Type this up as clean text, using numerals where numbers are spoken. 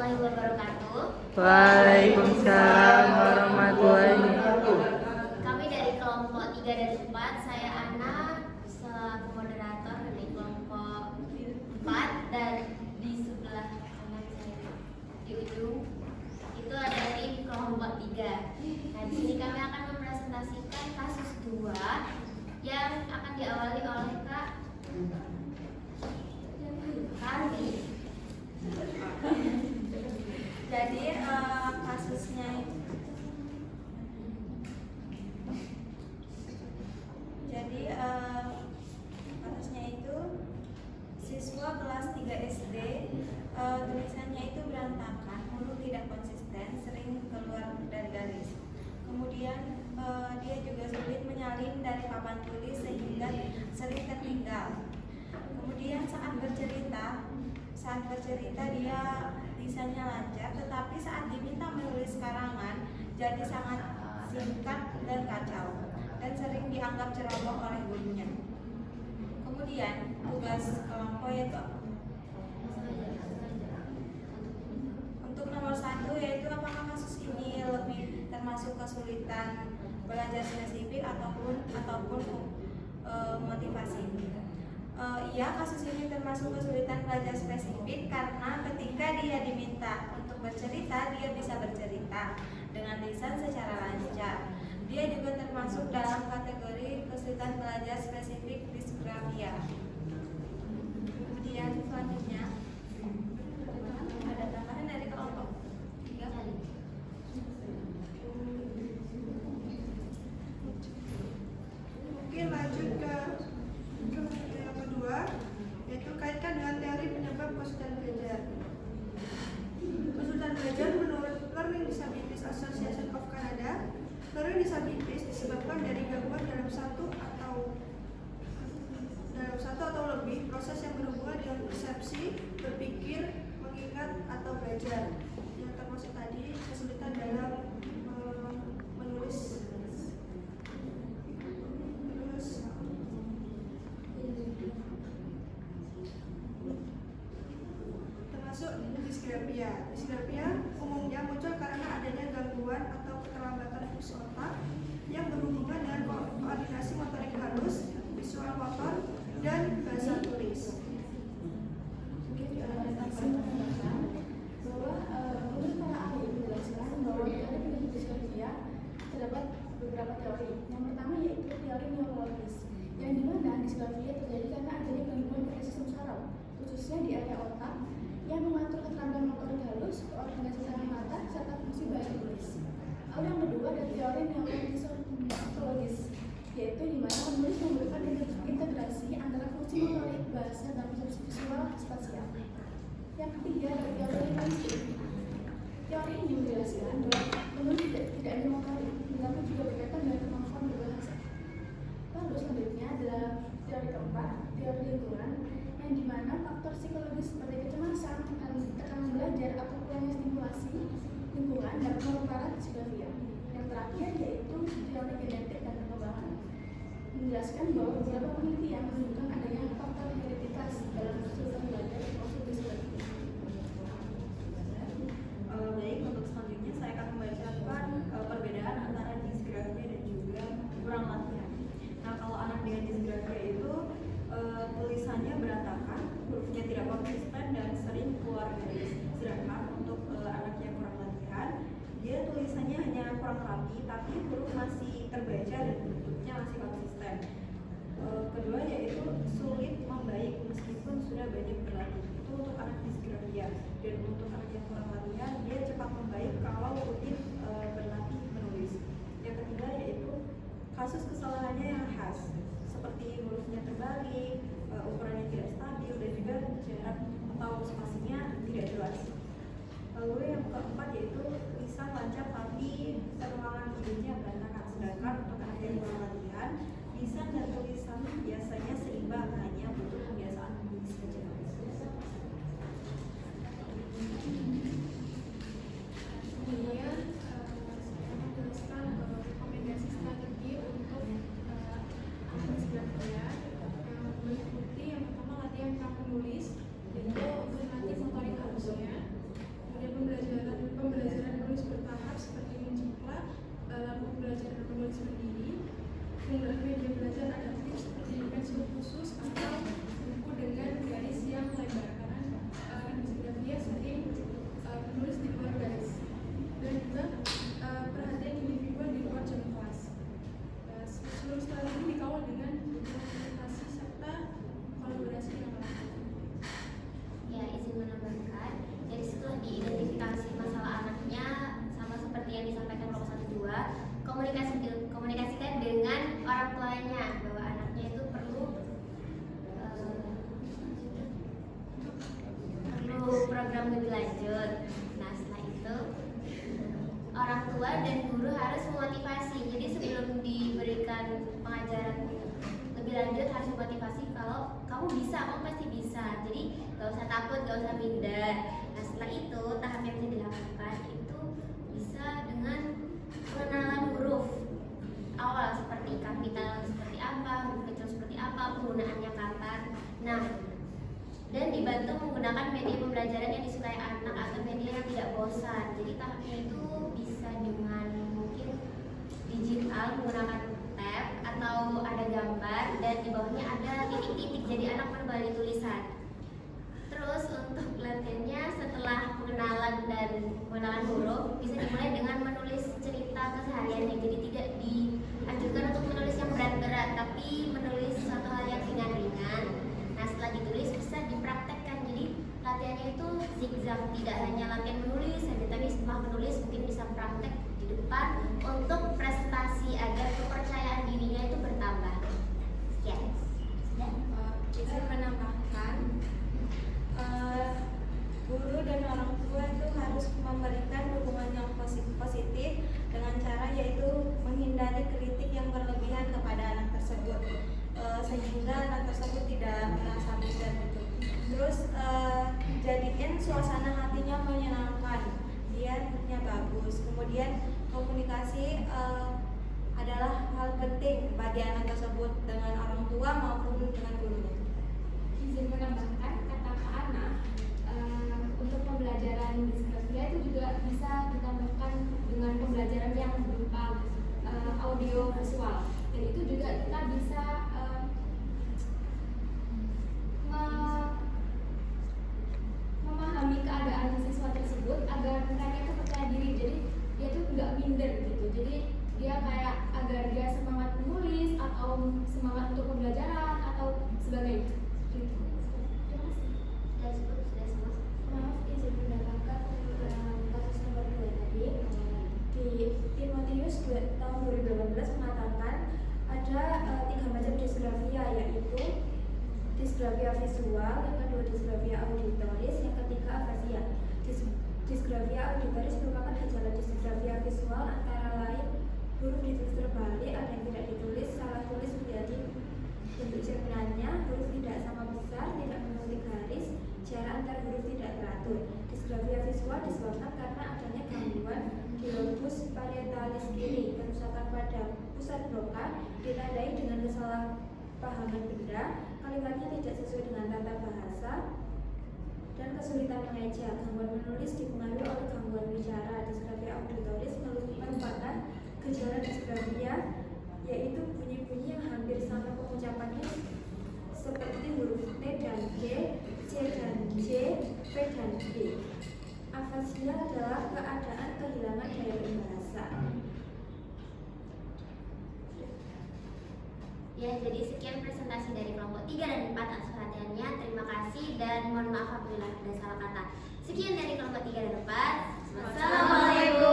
warahmatullahi wabarakatuh. Waalaikumsalam warahmatullahi wabarakatuh. Kami dari kelompok 3 dan 4, saya Ana selaku moderator dari kelompok 4, dan di sebelah kanan saya di ujung itu ada dari kelompok 3. Nah, di sini kami akan mempresentasikan kasus 2 yang akan diawali oleh Kak Karmi. Jadi kasusnya itu siswa kelas 3 SD, tulisannya itu berantakan, mulut tidak konsisten, sering keluar dari garis. Kemudian dia juga sulit menyalin dari papan tulis sehingga sering tertinggal. Kemudian saat bercerita dia lisannya lancar, tetapi saat diminta menulis karangan jadi sangat singkat dan kacau, dan sering dianggap ceroboh oleh gurunya. Kemudian tugas kelompok yaitu untuk nomor 1 yaitu apakah kasus ini lebih termasuk kesulitan belajar spesifik ataupun motivasi. Iya, kasus ini termasuk kesulitan belajar spesifik karena ketika dia diminta untuk bercerita, dia bisa bercerita dengan lisan secara lancar. Dia juga termasuk dalam kategori kesulitan belajar spesifik disgrafia. Kemudian selanjutnya ada tambahan dari kelompok 3. Mungkin lanjut ke yang kedua, yaitu kaitkan dengan teori penyebab kesulitan belajar. Kesulitan belajar menurut Learning Disabilities Association of Canada, learning disabilities disebabkan dari gangguan dalam satu atau lebih proses yang berhubungan dengan persepsi, berpikir, mengingat, atau belajar. Yang termasuk tadi kesulitan dalam menulis termasuk disgrafia. Disgrafia umumnya muncul karena adanya gangguan atau keterlambatan fungsi otak yang berhubungan dengan koordinasi motorik halus, visual motor, dan bahasa tulis. Mungkin ada tambahan bahwa menurut para ahli menjelaskan bahwa teori disgrafia terdapat beberapa teori. Yang pertama yaitu teori neurologis, yang dimana disgrafia terjadi karena adanya gangguan pada sistem saraf, khususnya di area otak yang mengatur keterampilan motorik halus, koordinasi tangan mata, serta fungsi bahasa tulis. Lalu yang kedua ada teori neurologis, yaitu dimana menulis memerlukan integrasi antara fungsi motorik, bahasa, dan persepsi visual spasial. Yang ketiga ada teori linguistik. Teori ini menjelaskan bahwa menulis tidak hanya motorik, tetapi juga berkaitan dengan kemampuan berbahasa. Lalu selanjutnya adalah teori keempat, teori lingkungan, yang dimana faktor psikologis seperti kecemasan, tekanan belajar, atau kurangnya stimulasi lingkungan dapat merupakan disgrafia. Yang terakhir yaitu teori genetik dan perkembangan, menjelaskan bahwa beberapa penelitian menunjukkan adanya faktor hereditas dalam kesulitan belajar maupun disgrafia. Baik, untuk selanjutnya saya akan membacakan perbedaan antara disgrafia dan juga kurang latihan. Nah, kalau anak dengan disgrafia itu tulisannya berantakan, hurufnya tidak konsisten dan sering keluar garis. Sedangkan untuk anak yang kurang latihan, dia tulisannya hanya kurang rapi, tapi huruf masih terbaca dan bentuknya masih konsisten. Kedua yaitu sulit membaik meskipun sudah banyak berlatih. Itu untuk anak disgrafia. Dan untuk anak yang kurang latihan, dia cepat membaik kalau rutin berlatih menulis. Yang ketiga yaitu kasus kesalahannya yang khas, seperti hurufnya terbalik, ukurannya tidak stabil, dan juga jarak atau spasinya tidak jelas. Lalu yang keempat yaitu lisan lancar tapi penulangan idenya berantakan. Sedangkan untuk anak yang kurang latihan, lisan dan tulisan biasanya seimbang, hanya butuh kebiasaan menulis saja. Kemudian saya menjelaskan rekomendasi strategi untuk anak disgrafia yang meliputi yang pertama latihan menulis, yaitu berlatih motorik halusnya, kemudian lanjut. Nah setelah itu orang tua dan guru harus memotivasi. Jadi sebelum diberikan pengajaran lebih lanjut harus memotivasi kalau kamu bisa, kamu pasti bisa. Jadi gak usah takut, gak usah minder. Nah setelah itu tahap yang bisa dilakukan itu bisa dengan pengenalan huruf awal seperti kapital seperti apa, huruf kecil seperti apa, penggunaannya kapan. Nah dan dibantu menggunakan media pembelajaran yang disukai anak atau media yang tidak bosan. Jadi tahapnya itu bisa dengan mungkin digital menggunakan tab atau ada gambar dan di bawahnya ada titik-titik jadi anak berbalik tulisan. Terus untuk latihannya setelah pengenalan dan pengenalan huruf bisa dimulai dengan menulis cerita kesehariannya. Jadi tidak dianjurkan untuk menulis yang berat-berat, tapi menulis suatu hal yang ringan-ringan. Nah setelah ditulis bisa dipraktekkan. Jadi latihannya itu zigzag, tidak hanya latihan menulis saja, tapi setelah menulis mungkin bisa praktek di depan untuk presentasi agar kepercayaan dirinya itu bertambah. Sekian. Sudah? Izin menambahkan, guru dan orang tua itu harus memberikan dukungan yang positif dengan cara yaitu menghindari kritik yang berlebihan kepada anak tersebut, sehingga anak tersebut tidak merasa minder gitu. Terus jadikan suasana hatinya menyenangkan, biar moodnya bagus. Kemudian komunikasi adalah hal penting bagi anak tersebut dengan orang tua maupun dengan gurunya. Izin menambahkan, kata Kak Ana, untuk pembelajaran disgrafia itu juga bisa ditambahkan dengan pembelajaran yang berupa audio visual. Dan itu juga kita bisa memahami keadaan siswa tersebut agar mereka itu percaya diri. Jadi dia tuh nggak minder gitu. Jadi dia kayak agar dia semangat menulis atau semangat untuk pembelajaran atau sebagainya. Terima kasih. Sudah cukup, sudah semua. Maaf, izin menambahkan kasus nomor 2 tadi. Di Timotius tahun 2018 mengatakan ada 3 macam disgrafia, yaitu disgrafia visual, yang kedua disgrafia auditoris, yang ketiga afasia. Disgrafia auditoris merupakan gejala disgrafia visual antara lain huruf ditulis terbalik, ada yang tidak ditulis, salah tulis menjadi bentuk cerminannya, huruf tidak sama besar, tidak menulis garis, jarak antar huruf tidak teratur. Disgrafia visual disebabkan karena adanya gangguan di lobus parietalis kiri, kerusakan pada pusat broca, ditandai dengan kesalahpahaman benda, kalimatnya tidak sesuai dengan tata bahasa, dan kesulitan mengeja. Gangguan menulis dipengaruhi oleh gangguan bicara. Disgrafia auditoris merupakan gejala disgrafia, yaitu bunyi-bunyi yang hampir sama pengucapannya seperti huruf T dan G, C dan J, P dan G. Afasia adalah keadaan kehilangan daya berbahasa. Ya, jadi sekian presentasi dari kelompok 3 dan 4 atas perhatiannya. Terima kasih dan mohon maaf apabila ada salah kata. Sekian dari kelompok 3 dan 4. Wassalamualaikum.